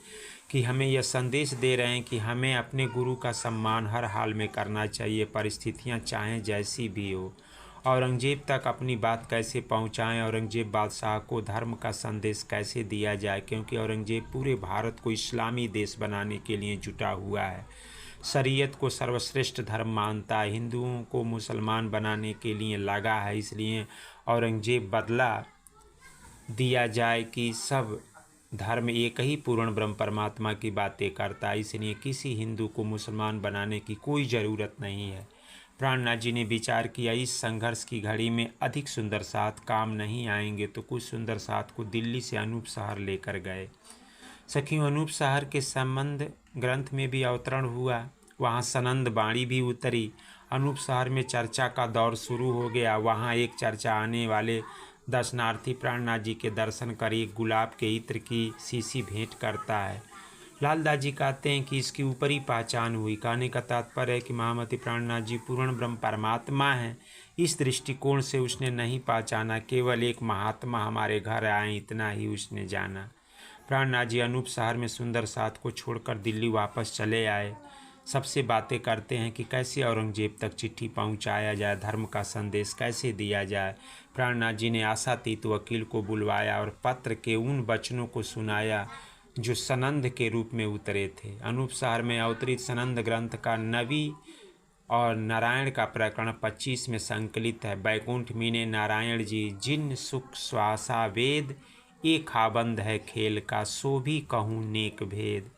S1: कि हमें यह संदेश दे रहे हैं कि हमें अपने गुरु का सम्मान हर हाल में करना चाहिए, परिस्थितियां चाहें जैसी भी हो। औरंगजेब तक अपनी बात कैसे पहुंचाएं, औरंगजेब बादशाह को धर्म का संदेश कैसे दिया जाए, क्योंकि औरंगजेब पूरे भारत को इस्लामी देश बनाने के लिए जुटा हुआ है। शरीयत को सर्वश्रेष्ठ धर्म मानता है, हिंदुओं को मुसलमान बनाने के लिए लगा है। इसलिए औरंगजेब बदला दिया जाए कि सब धर्म एक ही पूर्ण ब्रह्म परमात्मा की बातें करता है, इसलिए किसी हिंदू को मुसलमान बनाने की कोई ज़रूरत नहीं है। प्राणनाथ जी ने विचार किया इस संघर्ष की घड़ी में अधिक सुंदर साथ काम नहीं आएंगे, तो कुछ सुंदर साथ को दिल्ली से अनूप शहर लेकर गए। सखियों अनूप शहर के संबंध ग्रंथ में भी अवतरण हुआ, वहाँ सनंद बाणी भी उतरी। अनूप शहर में चर्चा का दौर शुरू हो गया। वहाँ एक चर्चा आने वाले दर्शनार्थी प्राणनाथ जी के दर्शन कर एक गुलाब के इत्र की शीशी भेंट करता है। लालदास जी कहते हैं कि इसकी ऊपरी पहचान हुई। कहने का तात्पर्य है कि महामति प्राणनाथ जी पूर्ण ब्रह्म परमात्मा हैं। इस दृष्टिकोण से उसने नहीं पहचाना, केवल एक महात्मा हमारे घर आए इतना ही उसने जाना। प्राणनाथ जी अनूप शहर में सुंदर साथ को छोड़कर दिल्ली वापस चले आए। सबसे बातें करते हैं कि कैसे औरंगजेब तक चिट्ठी पहुंचाया जाए, धर्म का संदेश कैसे दिया जाए। प्राणनाथ जी ने आशातीत वकील को बुलवाया और पत्र के उन वचनों को सुनाया जो सनंद के रूप में उतरे थे। अनूप शहर में अवतरित सनंद ग्रंथ का नवी और नारायण का प्रकरण 25 में संकलित है। बैकुंठ मीने नारायण जी जिन सुख श्वासा वेद, एक खाबंद है खेल का सो भी कहूँ नेक भेद।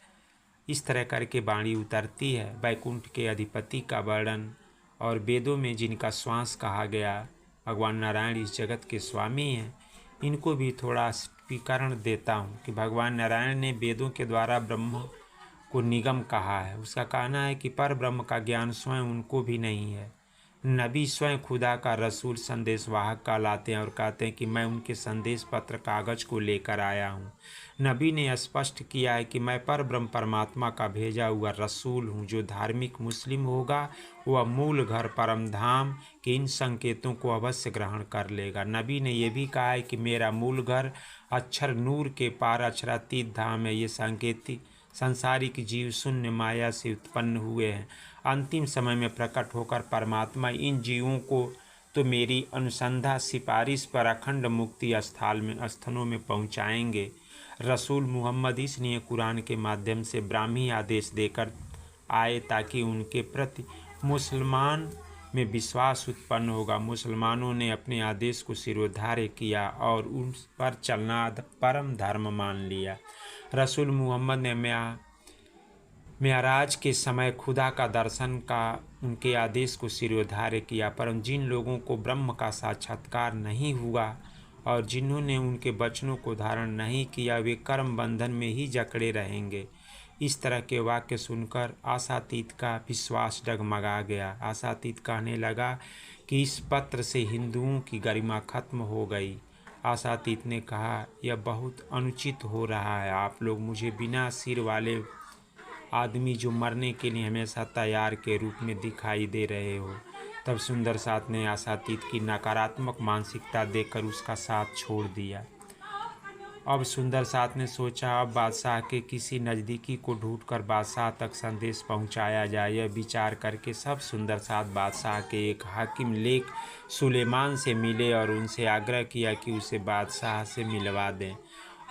S1: इस तरह करके वाणी उतरती है। बैकुंठ के अधिपति का वर्णन और वेदों में जिनका श्वास कहा गया, भगवान नारायण इस जगत के स्वामी हैं। इनको भी थोड़ा स्पष्टीकरण देता हूँ कि भगवान नारायण ने वेदों के द्वारा ब्रह्म को निगम कहा है। उसका कहना है कि पर ब्रह्म का ज्ञान स्वयं उनको भी नहीं है। नबी स्वयं खुदा का रसूल संदेशवाहक कहलाते हैं और कहते हैं कि मैं उनके संदेश पत्र कागज को लेकर आया हूँ। नबी ने स्पष्ट किया है कि मैं पर ब्रह्म परमात्मा का भेजा हुआ रसूल हूँ। जो धार्मिक मुस्लिम होगा वह मूल घर परम धाम के इन संकेतों को अवश्य ग्रहण कर लेगा। नबी ने यह भी कहा है कि मेरा मूल घर अक्षर नूर के पार अक्षरातीत धाम है। ये सांकेतिक सांसारिक जीव शून्य माया से उत्पन्न हुए हैं। अंतिम समय में प्रकट होकर परमात्मा इन जीवों को तो मेरी अनुसंधा सिफारिश पर अखंड मुक्ति स्थलों में पहुंचाएंगे। रसूल मुहम्मद इसलिए कुरान के माध्यम से ब्राह्मी आदेश देकर आए ताकि उनके प्रति मुसलमान में विश्वास उत्पन्न होगा। मुसलमानों ने अपने आदेश को सिरोधार्य किया और उन पर चलना परम धर्म मान लिया। रसूल मुहम्मद ने मेराज के समय खुदा का दर्शन का उनके आदेश को शिरोधार्य किया, परंतु जिन लोगों को ब्रह्म का साक्षात्कार नहीं हुआ और जिन्होंने उनके वचनों को धारण नहीं किया, वे कर्म बंधन में ही जकड़े रहेंगे। इस तरह के वाक्य सुनकर आशातीत का विश्वास डगमगा गया। आशातीत कहने लगा कि इस पत्र से हिंदुओं की गरिमा खत्म हो गई। आशातीत ने कहा, यह बहुत अनुचित हो रहा है। आप लोग मुझे बिना सिर वाले आदमी जो मरने के लिए हमेशा तैयार के रूप में दिखाई दे रहे हो। तब सुंदर साथ ने आशातीत की नकारात्मक मानसिकता देखकर उसका साथ छोड़ दिया। अब सुंदर साथ ने सोचा, अब बादशाह के किसी नज़दीकी को ढूंढकर बादशाह तक संदेश पहुंचाया जाए। यह विचार करके सब सुंदर साथ बादशाह के एक हाकिम लेक सुलेमान से मिले और उनसे आग्रह किया कि उसे बादशाह से मिलवा दें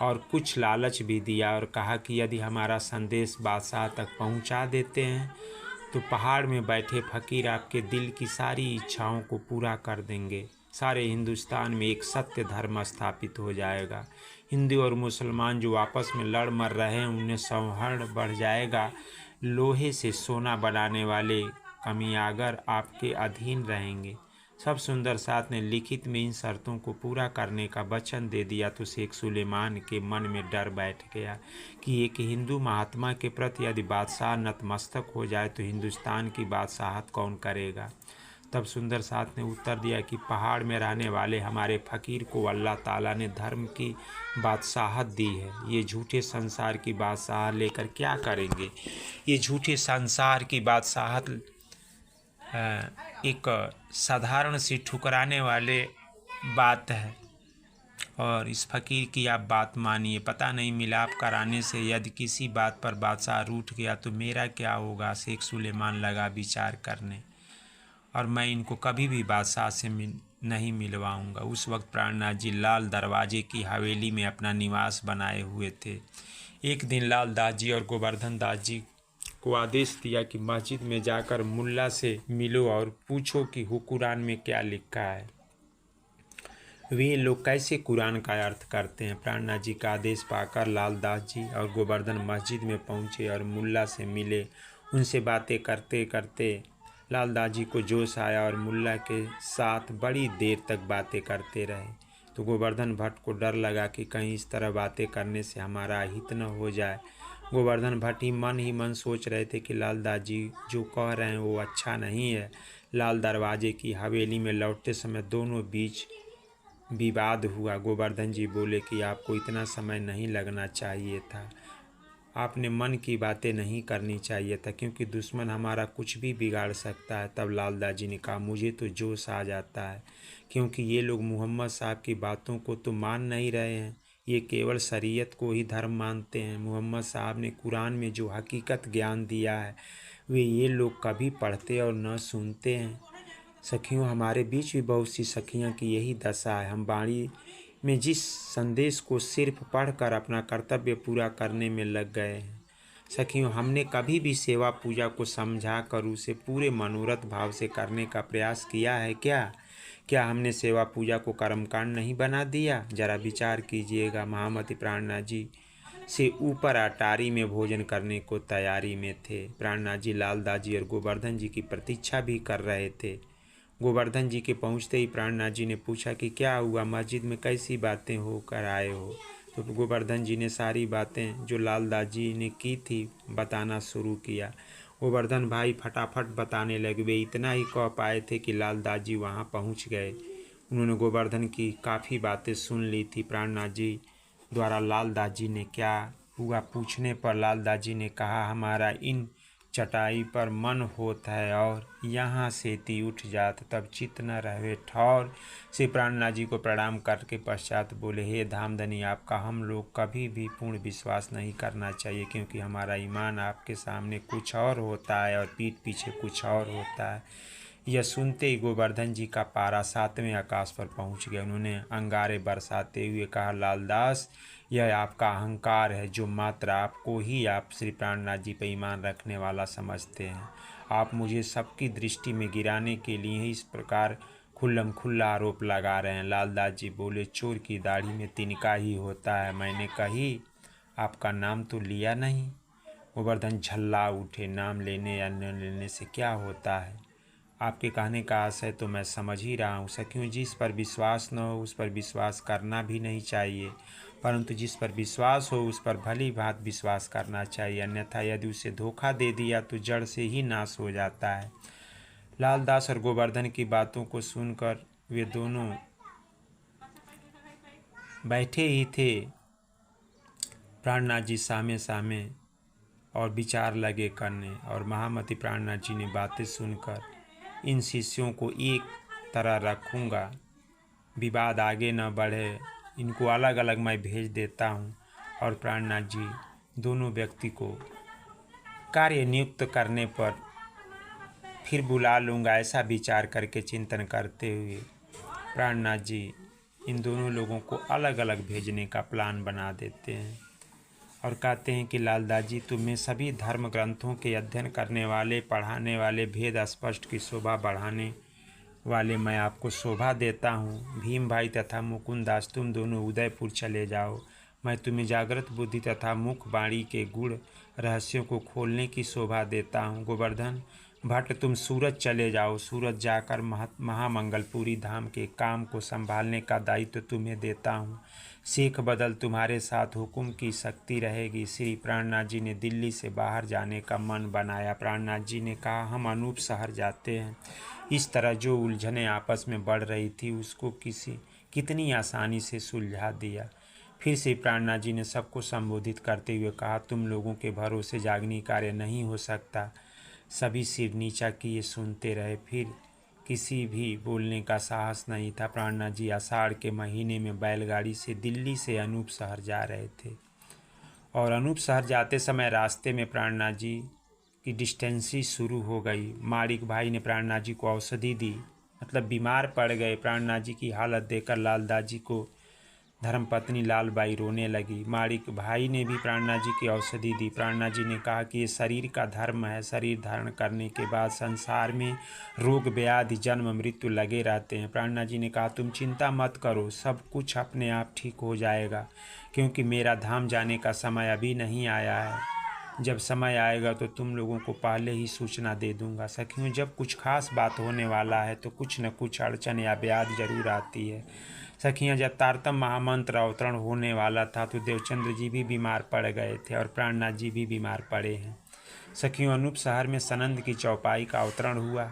S1: और कुछ लालच भी दिया और कहा कि यदि हमारा संदेश बादशाह तक पहुंचा देते हैं तो पहाड़ में बैठे फ़कीर आपके दिल की सारी इच्छाओं को पूरा कर देंगे। सारे हिंदुस्तान में एक सत्य धर्म स्थापित हो जाएगा। हिंदू और मुसलमान जो आपस में लड़ मर रहे हैं उन्हें सौहार्द बढ़ जाएगा। लोहे से सोना बनाने वाले कमियागर आपके अधीन रहेंगे। सब सुंदर साथ ने लिखित में इन शर्तों को पूरा करने का वचन दे दिया तो शेख सुलेमान के मन में डर बैठ गया कि एक हिंदू महात्मा के प्रति यदि बादशाह नतमस्तक हो जाए तो हिंदुस्तान की बादशाहत कौन करेगा। तब सुंदर साथ ने उत्तर दिया कि पहाड़ में रहने वाले हमारे फ़कीर को अल्लाह ताला ने धर्म की बादशाहत दी है। ये झूठे संसार की बादशाह लेकर क्या करेंगे। ये झूठे संसार की बादशाहत एक साधारण सी ठुकराने वाले बात है और इस फ़कीर की आप बात मानिए। पता नहीं मिलाप कराने से यदि किसी बात पर बादशाह रूठ गया तो मेरा क्या होगा। शेख सुलेमान लगा विचार करने, और मैं इनको कभी भी बादशाह से नहीं मिलवाऊंगा। उस वक्त प्राणनाथ जी लाल दरवाजे की हवेली में अपना निवास बनाए हुए थे। एक दिन लाल दास जी और गोवर्धन दास जी को आदेश दिया कि मस्जिद में जाकर मुल्ला से मिलो और पूछो कि कुरान में क्या लिखा है। वे लोग कैसे कुरान का अर्थ करते हैं। प्राणनाथ जी का आदेश पाकर लाल दास जी और गोवर्धन मस्जिद में पहुँचे और मुल्ला से मिले। उनसे बातें करते करते लाल दास जी को जोश आया और मुल्ला के साथ बड़ी देर तक बातें करते रहे। तो गोवर्धन भट्ट को डर लगा कि कहीं इस तरह बातें करने से हमारा हित न हो जाए। गोवर्धन भट्ट ही मन सोच रहे थे कि लाल दास जी जो कह रहे हैं वो अच्छा नहीं है। लाल दरवाजे की हवेली में लौटते समय दोनों बीच विवाद हुआ। गोवर्धन जी बोले कि आपको इतना समय नहीं लगना चाहिए था, आपने मन की बातें नहीं करनी चाहिए था, क्योंकि दुश्मन हमारा कुछ भी बिगाड़ सकता है। तब लाल दास जी ने कहा, मुझे तो जोश आ जाता है, क्योंकि ये लोग मोहम्मद साहब की बातों को तो मान नहीं रहे हैं, ये केवल शरीयत को ही धर्म मानते हैं। मोहम्मद साहब ने कुरान में जो हकीकत ज्ञान दिया है वे ये लोग कभी पढ़ते और न सुनते हैं। सखियों, हमारे बीच भी बहुत सी सखियाँ की यही दशा है। हम बाणी में जिस संदेश को सिर्फ पढ़कर अपना कर्तव्य पूरा करने में लग गए हैं। सखियों, हमने कभी भी सेवा पूजा को समझा कर उसे पूरे मनोरथ भाव से करने का प्रयास किया है क्या हमने सेवा पूजा को कर्मकांड नहीं बना दिया। जरा विचार कीजिएगा। महामती प्राणनाथ जी से ऊपर अटारी में भोजन करने को तैयारी में थे। प्राणनाथ जी लालदास जी और गोवर्धन जी की प्रतीक्षा भी कर रहे थे। गोवर्धन जी के पहुंचते ही प्राणनाथ जी ने पूछा कि क्या हुआ, मस्जिद में कैसी बातें होकर आए हो। तो गोवर्धन जी ने सारी बातें जो लालदास जी ने की थी बताना शुरू किया। गोवर्धन भाई फटाफट बताने लगे। वे इतना ही कह पाए थे कि लालदास जी वहाँ पहुँच गए। उन्होंने गोवर्धन की काफ़ी बातें सुन ली थी। प्राणनाथ जी द्वारा लालदास जी ने क्या हुआ पूछने पर लालदास जी ने कहा, हमारा इन चटाई पर मन होत है और यहाँ से ती उठ जात, तब चित न रहे ठौर। श्री प्राणनाथ जी को प्रणाम करके पश्चात बोले, हे धामधनी, आपका हम लोग कभी भी पूर्ण विश्वास नहीं करना चाहिए, क्योंकि हमारा ईमान आपके सामने कुछ और होता है और पीठ पीछे कुछ और होता है। यह सुनते ही गोवर्धन जी का पारा 7वें आकाश पर पहुंच गया। उन्होंने अंगारे बरसाते हुए कहा, लालदास, यह आपका अहंकार है जो मात्र आपको ही आप श्री प्राणनाथ जी पर ईमान रखने वाला समझते हैं। आप मुझे सबकी दृष्टि में गिराने के लिए ही इस प्रकार खुल्लम खुल्ला आरोप लगा रहे हैं। लालदास जी बोले, चोर की दाढ़ी में तिनका ही होता है। मैंने कही आपका नाम तो लिया नहीं। गोवर्धन झल्ला उठे, नाम लेने या न लेने से क्या होता है। आपके कहने का आशय तो मैं समझ ही रहा हूँ सखियों। जिस पर विश्वास न हो उस पर विश्वास करना भी नहीं चाहिए, परंतु जिस पर विश्वास हो उस पर भली भांति विश्वास करना चाहिए, अन्यथा यदि उसे धोखा दे दिया तो जड़ से ही नाश हो जाता है। लालदास और गोवर्धन की बातों को सुनकर वे दोनों बैठे ही थे, प्राणनाथ जी सामने सामने, और विचार लगे करने। और महामती प्राणनाथ जी ने बातें सुनकर, इन शिष्यों को एक तरह रखूँगा, विवाद आगे न बढ़े, इनको अलग अलग मैं भेज देता हूँ, और प्राणनाथ जी दोनों व्यक्ति को कार्य नियुक्त करने पर फिर बुला लूँगा, ऐसा विचार करके चिंतन करते हुए प्राणनाथ जी इन दोनों लोगों को अलग अलग भेजने का प्लान बना देते हैं। और कहते हैं कि लालदास जी, तुम्हें सभी धर्म ग्रंथों के अध्ययन करने वाले, पढ़ाने वाले, भेद स्पष्ट की शोभा बढ़ाने वाले, मैं आपको शोभा देता हूँ। भीम भाई तथा मुकुंद दास, तुम दोनों उदयपुर चले जाओ, मैं तुम्हें जागृत बुद्धि तथा मुख वाणी के गुण रहस्यों को खोलने की शोभा देता हूँ। गोवर्धन भट्ट, तुम सूरत चले जाओ, सूरत जाकर महामंगलपुरी धाम के काम को संभालने का दायित्व तुम्हें देता हूँ। शेख बदल, तुम्हारे साथ हुक्म की शक्ति रहेगी। श्री प्राणनाथ जी ने दिल्ली से बाहर जाने का मन बनाया। प्राणनाथ जी ने कहा, हम अनूप शहर जाते हैं। इस तरह जो उलझनें आपस में बढ़ रही थी उसको कितनी आसानी से सुलझा दिया। फिर से प्राणनाथ जी ने सबको संबोधित करते हुए कहा, तुम लोगों के भरोसे जागनी कार्य नहीं हो सकता। सभी सिर नीचा किए सुनते रहे, फिर किसी भी बोलने का साहस नहीं था। प्राणनाथ जी आषाढ़ के महीने में बैलगाड़ी से दिल्ली से अनूप शहर जा रहे थे, और अनूप शहर जाते समय रास्ते में प्राणनाथ जी की डिस्टेंसी शुरू हो गई। माणिक भाई ने प्राणनाथ जी को औषधि दी, मतलब बीमार पड़ गए। प्राणनाथ जी की हालत देखकर लालदास जी को धर्मपत्नी लालबाई रोने लगी। माणिक भाई ने भी प्राणनाथ जी की औषधि दी। प्राणनाथ जी ने कहा कि ये शरीर का धर्म है, शरीर धारण करने के बाद संसार में रोग व्याधि जन्म मृत्यु लगे रहते हैं। प्राणनाथ जी ने कहा, तुम चिंता मत करो, सब कुछ अपने आप ठीक हो जाएगा, क्योंकि मेरा धाम जाने का समय अभी नहीं आया है। जब समय आएगा तो तुम लोगों को पहले ही सूचना दे दूंगा। सखियों, जब कुछ खास बात होने वाला है तो कुछ न कुछ अड़चन या व्याधि जरूर आती है। सखियाँ, जब तारतम महामंत्र अवतरण होने वाला था तो देवचंद्र जी भी बीमार पड़ गए थे और प्राणनाथ जी भी बीमार पड़े हैं। सखियों, अनूप शहर में सनंद की चौपाई का अवतरण हुआ,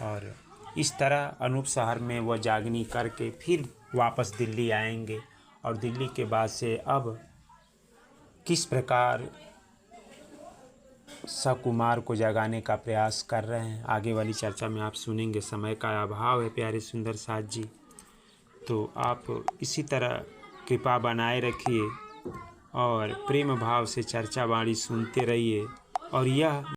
S1: और इस तरह अनूप शहर में वह जागनी करके फिर वापस दिल्ली आएंगे, और दिल्ली के बाद से अब किस प्रकार सकुमार को जगाने का प्रयास कर रहे हैं, आगे वाली चर्चा में आप सुनेंगे। समय का अभाव है प्यारे सुंदर साथ जी, तो आप इसी तरह कृपा बनाए रखिए और प्रेम भाव से चर्चा वाणी सुनते रहिए। और यह